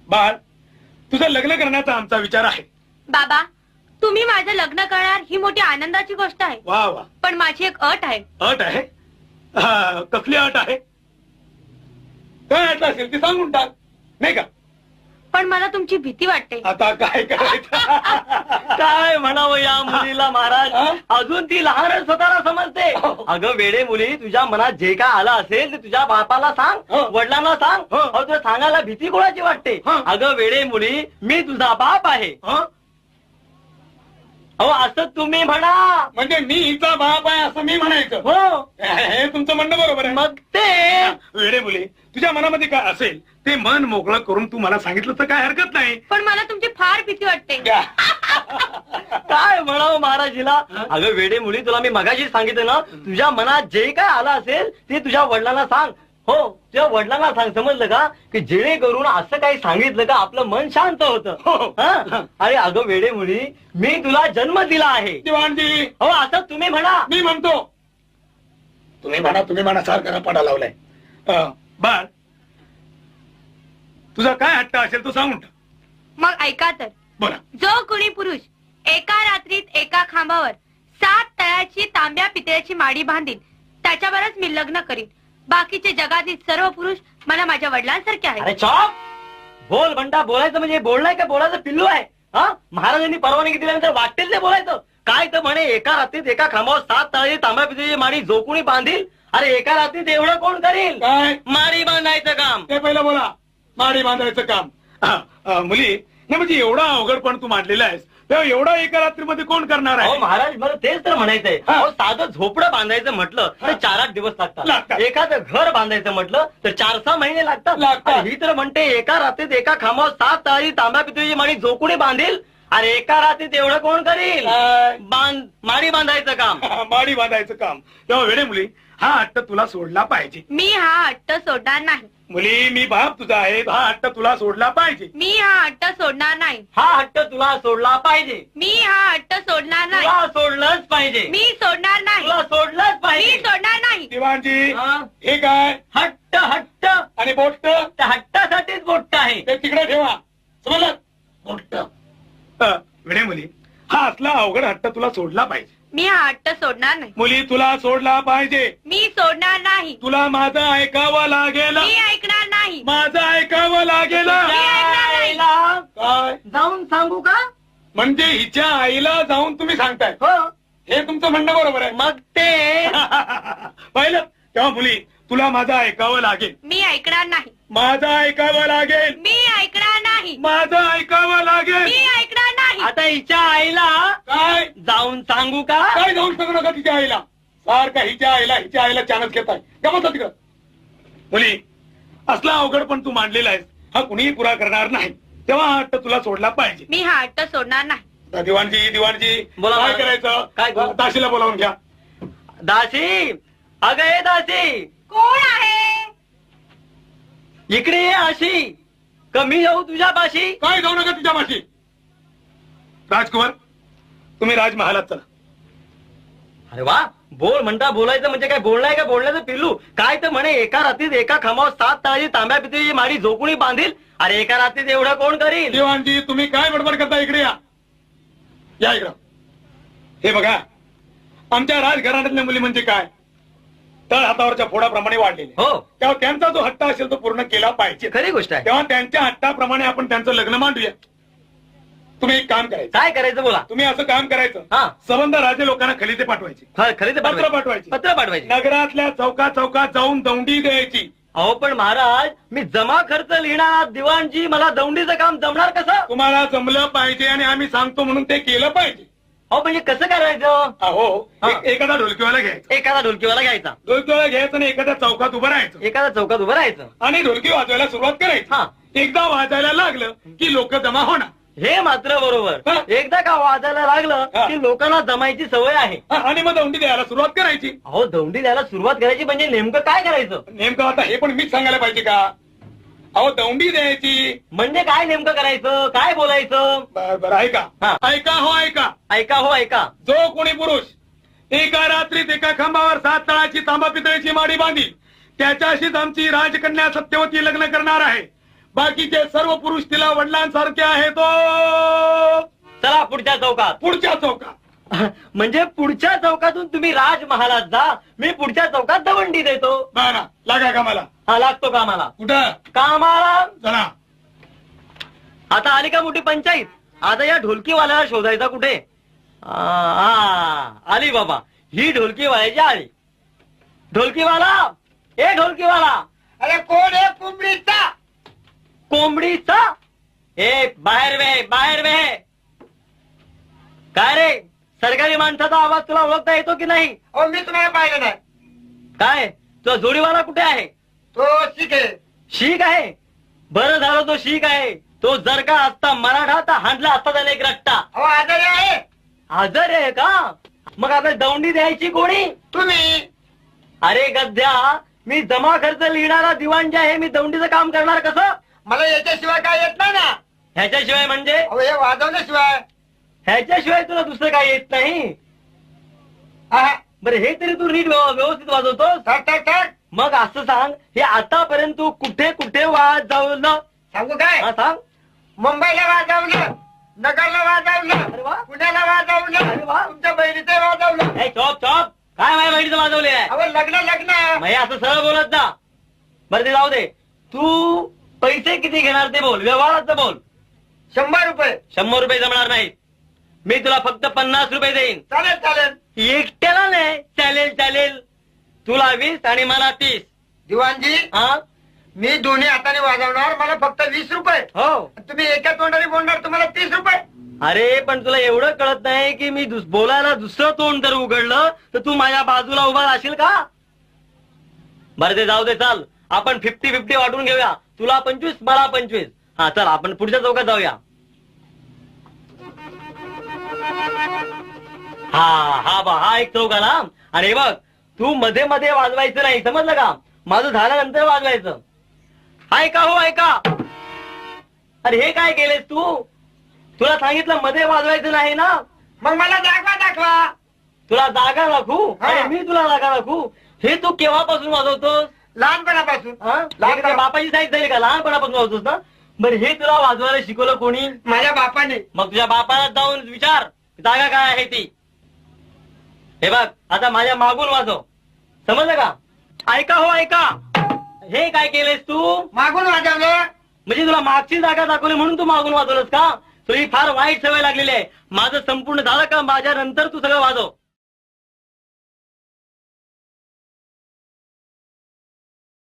बाळ, तुझं लग्न करण्याचा आमचा विचार आहे. बाबा, तुम्ही माझं लग्न करणार ही मोठी आनंदाची गोष्ट आहे, वा वा. पण माझी एक अट आहे. अट आहे? कसली अट आहे? काय अट असेल ती सांगून टाक, नाही का? पण मला तुमची भीती वाटते. आता काय करायचं? काय म्हणावं या मुलीला महाराज, हा? अजून ती लहानच स्वतःला समजते. अगं वेडे मुली, तुझ्या मनात जे काय आलं असेल ते तुझ्या बापाला सांग, हो. वडिलांना सांग. हो. अहो तुला सांगायला भीती कोणाची वाटते? हा. अगं वेडे मुली, मी तुझा बाप आहे. हं? हो असं तुम्ही म्हणा. म्हणजे मी हिचा बाप आहे असं मी म्हणायचं? हो हे तुमचं म्हणणं बरोबर आहे. मग ते वेडे मुली, तुझ्या मनामध्ये काय असेल ते मन मोकळं करून तू मला सांगितलं तर काय हरकत नाही. पण मला तुमची फार भीती वाटते. काय म्हणावं महाराजीला. अगं वेडे मुली, तुला मी मगाशी सांगितलं ना, तुझ्या मनात जे काय आलं असेल ते तुझ्या वडिलांना सांग. हो तुझ्या वडिलांना सांग, समजलं का, की जेणेकरून असं काही सांगितलं का आपलं मन शांत होतं. हो. अरे अगं वेडे मुली, मी तुला जन्म दिला आहे. दिवाणजी हो असं तुम्ही म्हणा. मी म्हणतो तुम्ही म्हणा सारखा पडा लावलाय. बर तुझा काय हट्ट असेल तू सांगून टाक. मग ऐका तर, बोला. जो कुणी पुरुष एका रात्रीत एका खांबावर 7 तळ्याची तांब्या पितळ्याची माडी बांधील त्याच्यावरच मी लग्न करीन. बाकीचे जगातील सर्व पुरुष मला माझ्या वडिलांसारखे आहेत. अरे चॉप, बोल म्हणता, बोलायचं म्हणजे बोलणार का बोलायचं पिल्लू आहे. हा महाराजांनी परवानगी दिल्यानंतर वाटेल ते बोलायचं. काय तर म्हणे एका रात्रीत एका खांबावर 7 तळ्याची तांब्या पितळीची माडी जो कुणी बांधील. अरे एका रात्रीत एवढं कोण करील. काय माडी बांधायचं काम. ते पहिलं बोला. माडी बांधायचं काम. मुली नाही म्हणजे एवढा अवघड पण तू मांडलेला आहेस तेव्हा एवढा एका रात्रीमध्ये कोण करणार अहो आहे. महाराज मला तेच तर म्हणायचंय. हा. अहो साधं झोपडं बांधायचं म्हटलं तर 4-8 दिवस लागतात. लागतात. एखादं घर बांधायचं म्हटलं तर 4-6 महिने लागतात. लागतात. आणि ही तर म्हणते एका रात्रीत एका खांबावर 7 तळ्याची तांब्या पितळीची माडी जो कुणी बांधील. अरे एका रात्रीत एवढं कोण करील. काय? माडी बांधायचं काम. माडी बांधायचं काम. तेव्हा वेडे मुली हा हट्ट तुला सोडला पाहिजे. मी हा हट्ट सोडणार नाही. मुली मी बाप तुझा आहे, हा हट्ट तुला सोडला पाहिजे. मी हा हट्ट सोडणार नाही. हा हट्ट तुला सोडला पाहिजे. मी हा हट्ट सोडणार नाही. तुला सोडलंच पाहिजे. मी सोडणार नाही. तुला सोडलंच मी पाहिजे. सोडणार नाही. दिवाणजी हा? हे काय हट्ट हट्ट आणि बोट त्या हट्टासाठीच बोट्ट आहे. ते तिकडे ठेवा. समजलं. बोट वेडे मुली हा असला अवघड हट्ट तुला सोडला पाहिजे. मी हा हट्ट सोडणार नाही. मुली तुला सोडला पाहिजे. मी सोडणार नाही. तुला माझं ऐकावं लागेल. मी ऐकणार नाही. माझं ऐकावं लागेल. आईला काय जाऊन सांगू का. म्हणजे हिच्या आईला जाऊन तुम्ही सांगताय. हो हे तुमचं म्हणणं बरोबर आहे. मग ते पाहिलं तेव्हा मुली तुला माझं ऐकावं लागेल. मी ऐकणार नाही. माझं ऐकावं लागेल. मी ऐकणार नाही. माझं ऐकावं लागेल. मी ऐकणार नाही. आता हिच्या आईला काय जाऊन सांगू का. काय जाऊन सांगू नका तिच्या आईला. सारखा हिच्या आईला चानच घेताय. गमत तिकडं. मुली असला अवघड पण तू मांडलेला आहेस हा कुणीही पुरा करणार नाही. तेव्हा हा हट्ट तुला सोडला पाहिजे. मी हा हट्ट सोडणार नाही. दिवाणजी बोला काय मला. करायचं. काय करू? दाशीला बोलावून घ्या. दासी अगं ये दासी कोण आहे. इकडे ये. अशी कमी येऊ तुझ्या पाशी. काय जाऊ नका तिच्या माशी. राजकुमार तुम्ही राजमहालात चला. अरे वा, बोल म्हणता बोलायचं म्हणजे काय बोलणं आहे का बोलण्याचं पिल्लू. काय तर म्हणे एका रात्रीत एका खांबावर 7 तळ्याची तांब्या पितळीची माडी जो कुणी बांधील. अरे एका रात्रीत एवढं कोण करील. दिवाणजी तुम्ही काय बडबड करता. इकडे या इकडं. हे बघा आमच्या राजघराण्यातल्या मुली म्हणजे काय तळ हातावरच्या फोडाप्रमाणे वाढलेले. हो तेव्हा त्यांचा जो हट्ट असेल तो पूर्ण केला पाहिजे. खरी गोष्ट आहे. तेव्हा त्यांच्या हट्टाप्रमाणे आपण त्यांचं लग्न मांडूया. तुम्ही एक काम करायचं. काय करायचं बोला. तुम्ही असं काम करायचं हा संबंध राजे लोकांना खलिते पाठवायचे. खरी ते पत्र पाठवायचे. पत्र पाठवायचे. नगरातल्या चौकात जाऊन दौंडी द्यायची. अहो पण महाराज मी जमा खर्च लिहिणार दिवाणजी मला दौंडीचं काम जमणार कसं. तुम्हाला जमलं पाहिजे आणि आम्ही सांगतो म्हणून ते केलं पाहिजे. अहो म्हणजे कसं करायचं. अहो हा. एखादा ढोलकीवाला घ्यायचा. एखादा ढोलकीवाला घ्यायचा. ढोलकीवाला घ्यायचं आणि एखाद्या चौकात उभं राहायचं एखादा चौकात उभं राहायचं आणि ढोलकी वाजवायला सुरुवात करायची. हा. एकदा वाजायला लागलं की लोक जमा होणार. हे मात्र बरोबर. हा. एकदा का वाजायला लागलं हा. की लोकांना जमायची सवय आहे. आणि मग दौंडी द्यायला सुरुवात करायची. अहो दौंडी द्यायला सुरुवात करायची म्हणजे नेमकं काय करायचं. नेमकं आता हे पण मीच सांगायला पाहिजे का. अहो दौंडी द्यायची म्हणजे काय नेमकं करायचं काय बोलायचं. बरं ऐका. हा. ऐका हो ऐका. ऐका हो ऐका. जो कोणी पुरुष एका रात्रीत एका खांबावर 7 तळाची तांबा पितळीची माडी बांधील त्याच्याशीच आमची राजकन्या सत्यवती लग्न करणार आहे. बाकीचे सर्व पुरुष तिला वडिलांसारखे आहेत. चला पुढच्या चौकात. पुढच्या चौकात. म्हणजे पुढच्या चौकातून तुम्ही राजमहालात जा. मी पुढच्या चौकात दवंडी देतो. बरं लागा कामाला. हा लागतो कामाला. कुठं कामाला. चला. आता आली का मोठी पंचायत. आता या ढोलकीवाल्याला शोधायचा कुठे. आली बाबा ही ढोलकीवाल्याची आली. ढोलकीवाला ए ढोलकीवाला. अरे कोण आहे कुंबडीचा. कोंबडीचा. ए बाहेर वे बाहेर वे. काय रे सरकारी माणसाचा आवाज तुला ओळखता येतो की नाही. अहो मी तुम्हाला पाहिलं नाही. काय तुझा जोडीवाला कुठे आहे. तो शिके. शीख आहे. बरं झालं तो शीख आहे. तो जर का असता मराठा तर हाणला असता त्याला एक रट्टा. अहो आजारी आहे. हजर आहे का. मग आता दौंडी द्यायची कोणी. तुम्ही. अरे गद्द्या मी जमा खर्च लिहिणारा दिवाण जे आहे मी दौंडीचं काम करणार कसं? मला याच्याशिवाय काय येत नाही ना. ह्याच्याशिवाय म्हणजे? अहो हे वाजवल्याशिवाय. ह्याच्याशिवाय तुला दुसरं काही येत नाही? आहा, बरं हे तरी तू नीट व्यवस्थित वाजवतोस? ठक ठक ठक. मग असं सांग, हे आतापर्यंत तू कुठे कुठे वाजवलं? सांगू काय? हा सांग. मुंबईला वाजवलं, नगरला अरे वाजवलं, वा. पुण्याला वाजवलं, अरे वा. तुमच्या बहिणीचं वाजवलं. ए, चॉप चॉप, काय माझ्या बहिणीचं वाजवले आहे? अहो लग्न मग हे असं सरळ बोलत ना. बरं ते जाऊ दे, तू पैसे किती घेणार ते बोल, व्यवहाराचं बोल. 100 रुपये. 100 रुपये जमणार नाहीत. मी तुला फक्त 50 रुपये देईन. चालेल चालेल. एकट्याला नाही. चालेल चालेल. तुला 20 आणि मला 30. दिवाणजी हा मी दोन्ही हाताने वाजवणार, मला फक्त 20 रुपये. हो. तुम्ही एका तोंडाने बोलणार, तुम्हाला 30 रुपये. अरे पण तुला एवढं कळत नाही की मी बोलायला दुसरं तोंड जर उघडलं तर तू माझ्या बाजूला उभा राहशील का? बरं ते जाऊ दे, चाल आपण 50-50 वाटून घेऊया. तुला 25 मला 25. हा चल आपण पुढच्या चौकात जाऊया. हा एक चौक आला. आणि हे बघ, तू मध्ये मध्ये वाजवायचं नाही, समजलं का? माझं झाल्यानंतर वाजवायचं. ऐका हो ऐका. अरे हे काय केलेस तू? तुला सांगितलं मध्ये वाजवायचं नाही ना. मग मला जागा दाखवा. तुला जागा दाखवू? हा. अरे मी तुला जागा दाखवू? हे तू केव्हापासून वाजवतोस? लहानपणापासून. हा? हे काय बापाची साईज झाली का? लहानपणापासून वाजवतोस ना. बरं हे तुला वाजवायला शिकवलं कोणी? माझ्या बापाने. मग तुझ्या बापाला जाऊन विचार जागा काय आहे ती. हे बघ आता माझ्या मागून वाजव, समजलं का? ऐका हो ऐका. हे काय केलेस तू? मागून वाजवलं. म्हणजे तुला मागची जागा दाखवली म्हणून तू मागून वाजवलंस का? तुला ही फार वाईट सवय लागलेली आहे. माझं संपूर्ण झालं का माझ्या नंतर तू सगळं वाजव.